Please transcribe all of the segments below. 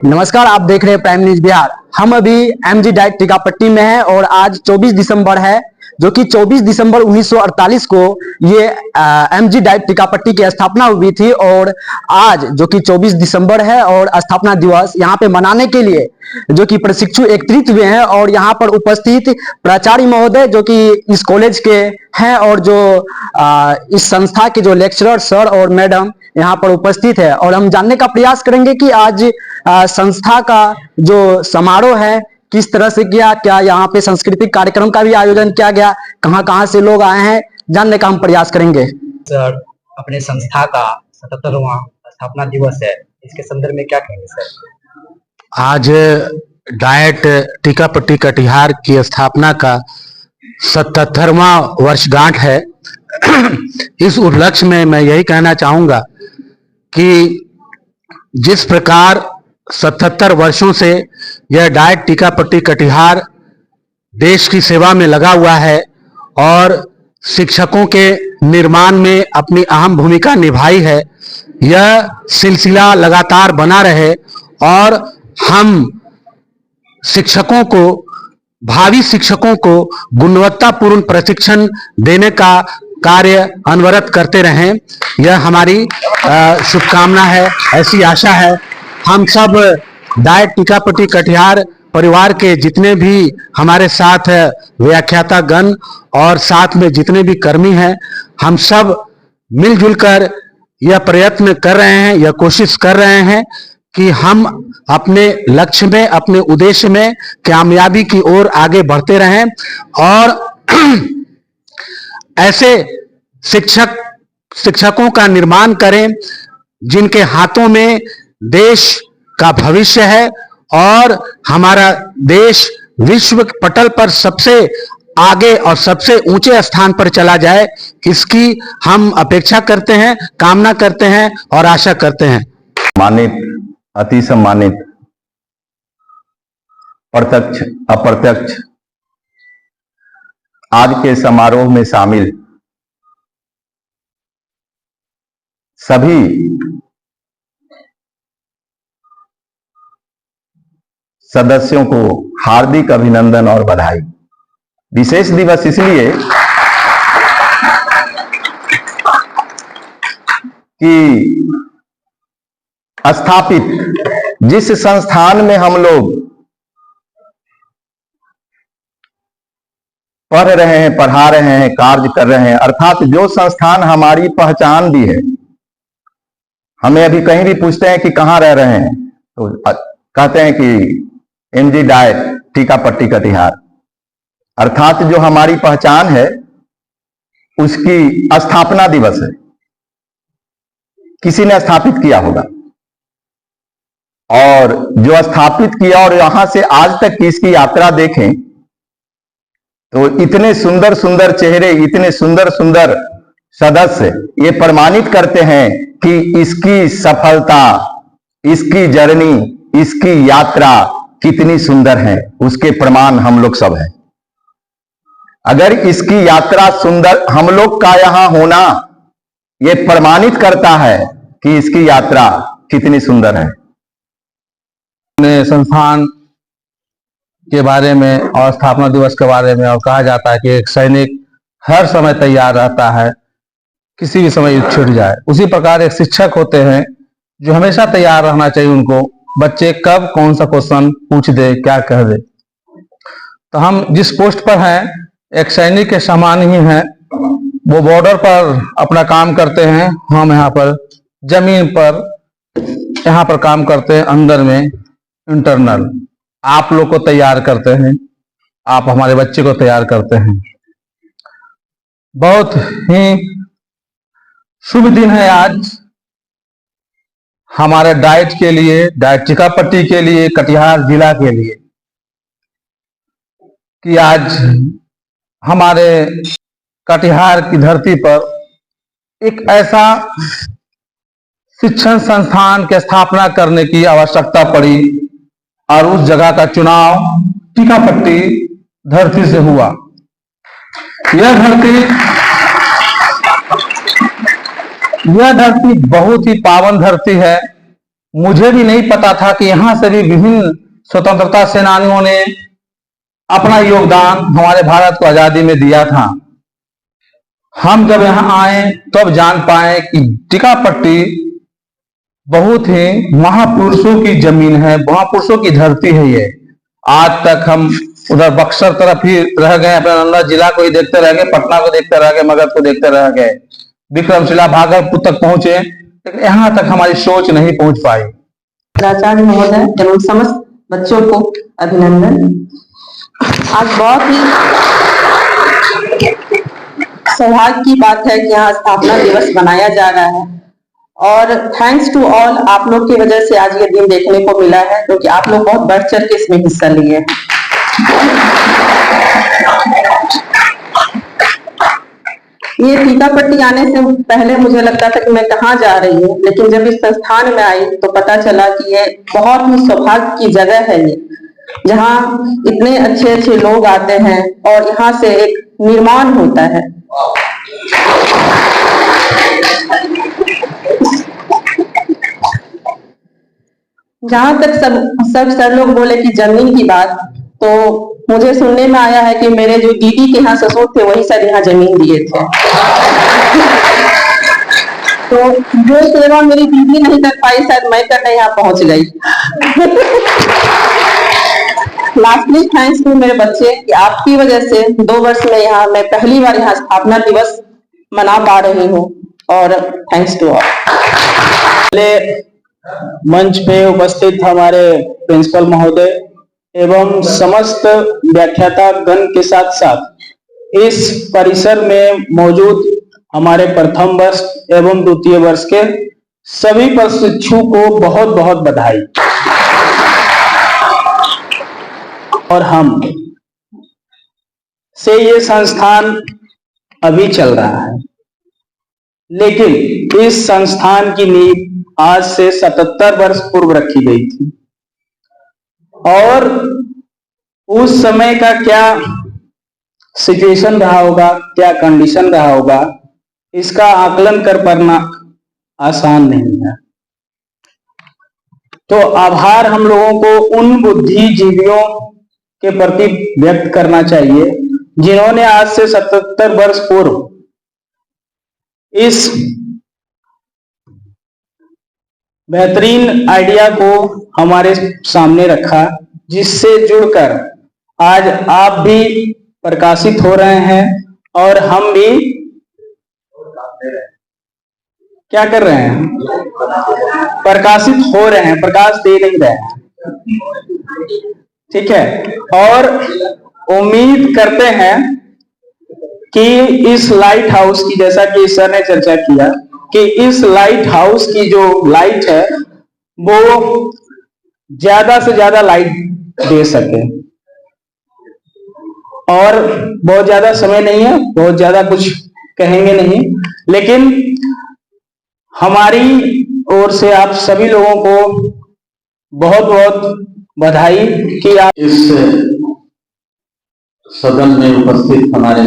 नमस्कार, आप देख रहे हैं प्राइम न्यूज बिहार। हम अभी एमजी डाइट टीकापट्टी में हैं और आज 24 दिसंबर है, जो कि 24 दिसंबर 1948 को ये एमजी डाइट टीकापट्टी की स्थापना हुई थी। और आज जो कि 24 दिसंबर है और स्थापना दिवस यहाँ पे मनाने के लिए जो कि प्रशिक्षु एकत्रित हुए हैं और यहाँ पर उपस्थित प्राचार्य महोदय जो कि इस कॉलेज के हैं और जो इस संस्था के जो लेक्चरर सर और मैडम यहाँ पर उपस्थित है। और हम जानने का प्रयास करेंगे कि आज संस्था का जो समारोह है किस तरह से किया, क्या यहाँ पे सांस्कृतिक कार्यक्रम का भी आयोजन किया गया, कहाँ से लोग आए हैं, जानने का हम प्रयास करेंगे। सर, अपने संस्था का 77वां स्थापना दिवस है, इसके संदर्भ में क्या कहेंगे सर? आज डाइट टीकापट्टी कटिहार की स्थापना का 77वां वर्षगांठ है। इस उपलक्ष्य में मैं यही कहना चाहूंगा कि जिस प्रकार 77 वर्षों से यह डाइट टीकापट्टी कटिहार देश की सेवा में लगा हुआ है और शिक्षकों के निर्माण में अपनी अहम भूमिका निभाई है, यह सिलसिला लगातार बना रहे और हम शिक्षकों को, भावी शिक्षकों को गुणवत्तापूर्ण प्रशिक्षण देने का कार्य अनवरत करते रहें, यह हमारी शुभकामना है। ऐसी आशा है हम सब डाइट टीकापट्टी कटिहार परिवार के जितने भी हमारे साथ व्याख्याता गण और साथ में जितने भी कर्मी हैं, हम सब मिलजुल कर यह प्रयत्न कर रहे हैं, यह कोशिश कर रहे हैं कि हम अपने लक्ष्य में, अपने उद्देश्य में कामयाबी की ओर आगे बढ़ते रहें और ऐसे शिक्षकों का निर्माण करें जिनके हाथों में देश का भविष्य है और हमारा देश विश्व पटल पर सबसे आगे और सबसे ऊंचे स्थान पर चला जाए, इसकी हम अपेक्षा करते हैं, कामना करते हैं और आशा करते हैं। मानित, अति सम्मानित प्रत्यक्ष अप्रत्यक्ष आज के समारोह में शामिल सभी सदस्यों को हार्दिक अभिनंदन और बधाई। विशेष दिवस इसलिए कि स्थापित जिस संस्थान में हम लोग पढ़ रहे हैं, पढ़ा रहे हैं, कार्य कर रहे हैं, अर्थात जो संस्थान हमारी पहचान भी है। हमें अभी कहीं भी पूछते हैं कि कहाँ रह रहे हैं तो कहते हैं कि एमजी डाइट टीकापट्टी कटिहार, अर्थात जो हमारी पहचान है उसकी स्थापना दिवस है, किसी ने स्थापित किया होगा और जो स्थापित किया और यहां से आज तक की इसकी यात्रा देखें तो इतने सुंदर सुंदर चेहरे, इतने सुंदर सुंदर सदस्य ये प्रमाणित करते हैं कि इसकी सफलता, इसकी जर्नी, इसकी यात्रा कितनी सुंदर है, उसके प्रमाण हम लोग सब हैं। अगर इसकी यात्रा सुंदर, हम लोग का यहां होना ये प्रमाणित करता है कि इसकी यात्रा कितनी सुंदर है। संस्थान के बारे में और स्थापना दिवस के बारे में और कहा जाता है कि एक सैनिक हर समय तैयार रहता है, किसी भी समय युद्ध छिड़ जाए, उसी प्रकार एक शिक्षक होते हैं जो हमेशा तैयार रहना चाहिए उनको, बच्चे कब कौन सा क्वेश्चन पूछ दे, क्या कह दे। तो हम जिस पोस्ट पर हैं एक सैनिक के समान ही हैं, वो बॉर्डर पर अपना काम करते हैं, हम यहाँ पर जमीन पर यहाँ पर काम करते हैं, अंदर में इंटरनल आप लोग को तैयार करते हैं, आप हमारे बच्चे को तैयार करते हैं। बहुत ही शुभ दिन है आज हमारे डाइट के लिए, डाइट टीकापट्टी के लिए, कटिहार जिला के लिए, कि आज हमारे कटिहार की धरती पर एक ऐसा शिक्षण संस्थान की स्थापना करने की आवश्यकता पड़ी और उस जगह का चुनाव टीकापट्टी धरती से हुआ। यह धरती बहुत ही पावन धरती है मुझे भी नहीं पता था कि यहाँ से भी विभिन्न स्वतंत्रता सेनानियों ने अपना योगदान हमारे भारत को आजादी में दिया था। हम जब यहाँ आए तब जान पाए कि टीकापट्टी बहुत ही महापुरुषों की जमीन है, महापुरुषों की धरती है ये। आज तक हम उधर बक्सर तरफ ही रह गए, अपने नालंदा जिला को ही देखते रह गए, पटना को देखते रह गए, मगध को देखते रह गए, विक्रमशिला भागलपुर तक पहुंचे, लेकिन यहाँ तक हमारी सोच नहीं पहुंच पाई। प्राचार्य महोदय एवं समस्त बच्चों को अभिनंदन। आज बहुत ही सौभाग्य की बात है कि यहाँ स्थापना दिवस मनाया जा रहा है और थैंक्स टू ऑल, आप लोग की वजह से आज ये दिन देखने को मिला है, क्योंकि आप लोग बहुत बढ़ चढ़ के इसमें हिस्सा लिए हैं। ये टीकापट्टी आने से पहले मुझे लगता था कि मैं कहाँ जा रही हूँ, लेकिन जब इस संस्थान में आई तो पता चला कि ये बहुत ही सौभाग्य की जगह है, ये जहाँ इतने अच्छे अच्छे लोग आते हैं और यहाँ से एक निर्माण होता है। जहां तक सब सर लोग बोले कि जमीन की बात, तो मुझे सुनने में आया है कि मेरे जो दीदी के यहाँ ससुर थे वही सर यहाँ जमीन दिए थे। तो जो सेवा मेरी दीदी नहीं कर पाई शायद मैं करने यहाँ पहुंच गई। लास्टली थैंक्स टू मेरे बच्चे कि आपकी वजह से 2 वर्ष में यहाँ मैं पहली बार यहाँ स्थापना दिवस मना पा रही हूँ, और थैंक्स टू ऑल। मंच पे उपस्थित हमारे प्रिंसिपल महोदय एवं समस्त व्याख्याता गण के साथ साथ इस परिसर में मौजूद हमारे प्रथम वर्ष एवं द्वितीय वर्ष के सभी प्रशिक्षु को बहुत बहुत बधाई। और हम से ये संस्थान अभी चल रहा है, लेकिन इस संस्थान की नींव आज से 77 वर्ष पूर्व रखी गई थी, और उस समय का क्या सिचुएशन रहा होगा, क्या कंडीशन रहा होगा, इसका आकलन कर पाना आसान नहीं है। तो आभार हम लोगों को उन बुद्धिजीवियों के प्रति व्यक्त करना चाहिए जिन्होंने आज से 77 वर्ष पूर्व इस बेहतरीन आइडिया को हमारे सामने रखा, जिससे जुड़कर आज आप भी प्रकाशित हो रहे हैं और हम भी क्या कर रहे हैं, प्रकाशित हो रहे हैं, प्रकाश दे नहीं रहे हैं। ठीक है, और उम्मीद करते हैं कि इस लाइट हाउस की, जैसा कि सर ने चर्चा किया, कि इस लाइट हाउस की जो लाइट है वो ज्यादा से ज्यादा लाइट दे सके। और बहुत ज्यादा समय नहीं है, बहुत ज्यादा कुछ कहेंगे नहीं, लेकिन हमारी ओर से आप सभी लोगों को बहुत बहुत बधाई कि आप इस सदन में उपस्थित हमारे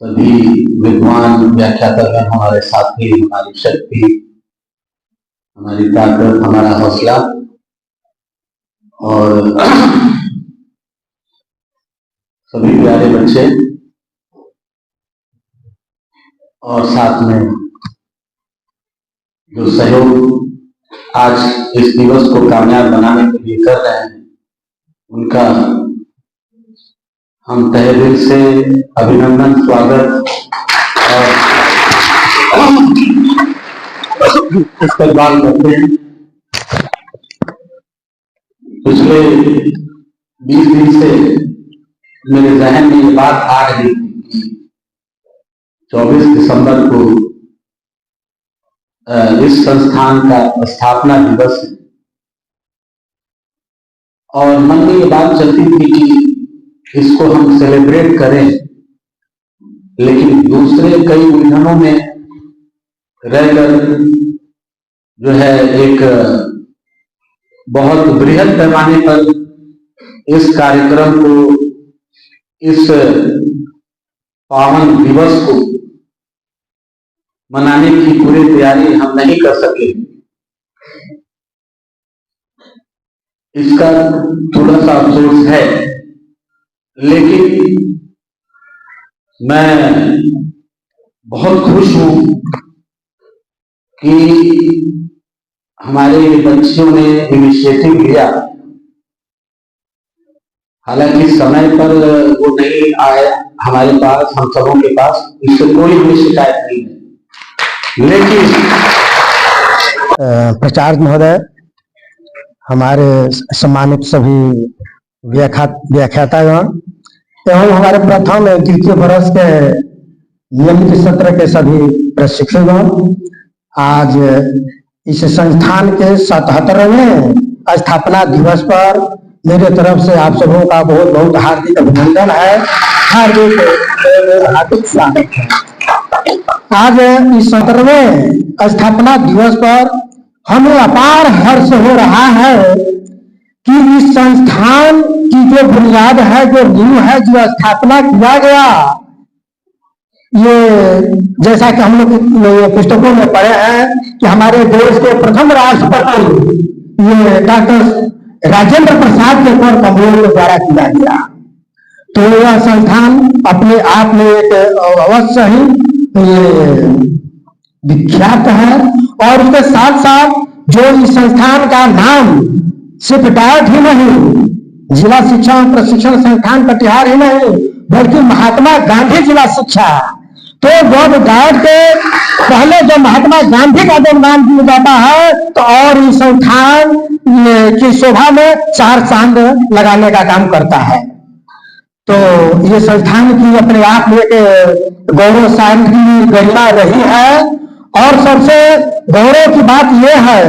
सभी विद्वान व्याख्यातागण, हमारे साथी, हमारी शक्ति, हमारी ताकत, हमारा हौसला, और सभी प्यारे बच्चे, और साथ में जो सहयोग आज इस दिवस को कामयाब बनाने के लिए कर रहे हैं, उनका हम तहे दिल से अभिनंदन, स्वागत और इस्तेमाल करते हैं। पिछले 20 दिन से मेरे जहन में ये बात आ रही थी कि 24 दिसंबर को इस संस्थान का स्थापना दिवस है, और मन में ये बात चलती थी कि इसको हम सेलिब्रेट करें, लेकिन दूसरे कई उलझनों में रहकर जो है एक बहुत बृहद पैमाने पर इस कार्यक्रम को, इस पावन दिवस को मनाने की पूरी तैयारी हम नहीं कर सके। इसका थोड़ा सा अफसोस है, लेकिन मैं बहुत खुश हूं कि हमारे बच्चों ने इनिशिएटिव लिया। हालांकि समय पर वो नहीं आए हमारे पास, हम सबों के पास, इससे कोई हमें शिकायत नहीं है, लेकिन प्राचार्य महोदय, हमारे सम्मानित सभी व्याख्यातागण एवं हमारे प्रथम एवं द्वितीय वर्ष के नियमित सत्र के सभी प्रशिक्षुगण, आज इस संस्थान के 77वें स्थापना दिवस पर मेरे तरफ से आप सबों का बहुत बहुत हार्दिक अभिनंदन है, हार्दिक स्वागत है। आज इस 77वें स्थापना दिवस पर हमें अपार हर्ष हो रहा है कि इस संस्थान की जो बुनियाद है, जो नींव है, जो स्थापना किया गया, ये जैसा कि हम लोग पुस्तकों में पढ़े हैं कि हमारे देश के प्रथम राष्ट्रपति ये डॉक्टर राजेंद्र प्रसाद के कौर कमरेल के द्वारा किया गया। तो यह संस्थान अपने आप में एक अवश्य ही ये विख्यात है, और उसके साथ साथ जो इस संस्थान का नाम सिर्फ डायट ही नहीं, जिला शिक्षा एवं प्रशिक्षण संस्थान कटिहार ही नहीं, बल्कि महात्मा गांधी जिला शिक्षा, तो जब डायट के पहले जब महात्मा गांधी का जब नाम दिया जाता है तो और इस संस्थान की शोभा में 4 चांद लगाने का काम करता है। तो ये संस्थान की अपने आप में एक गौरवशाली की गरिमा रही है, और सबसे गौरव की बात यह है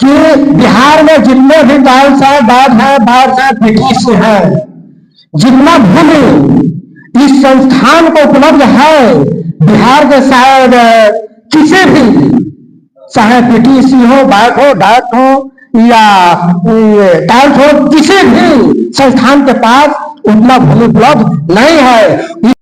कि बिहार में जितने भी डांस है, बार्स है, ब्रिटिश है, जितना भूमि इस संस्थान को उपलब्ध है, बिहार के शायद किसी भी, चाहे पीटीसी हो, बात हो, डाक हो या डांस हो, किसी भी संस्थान के पास उतना भूमि उपलब्ध नहीं है।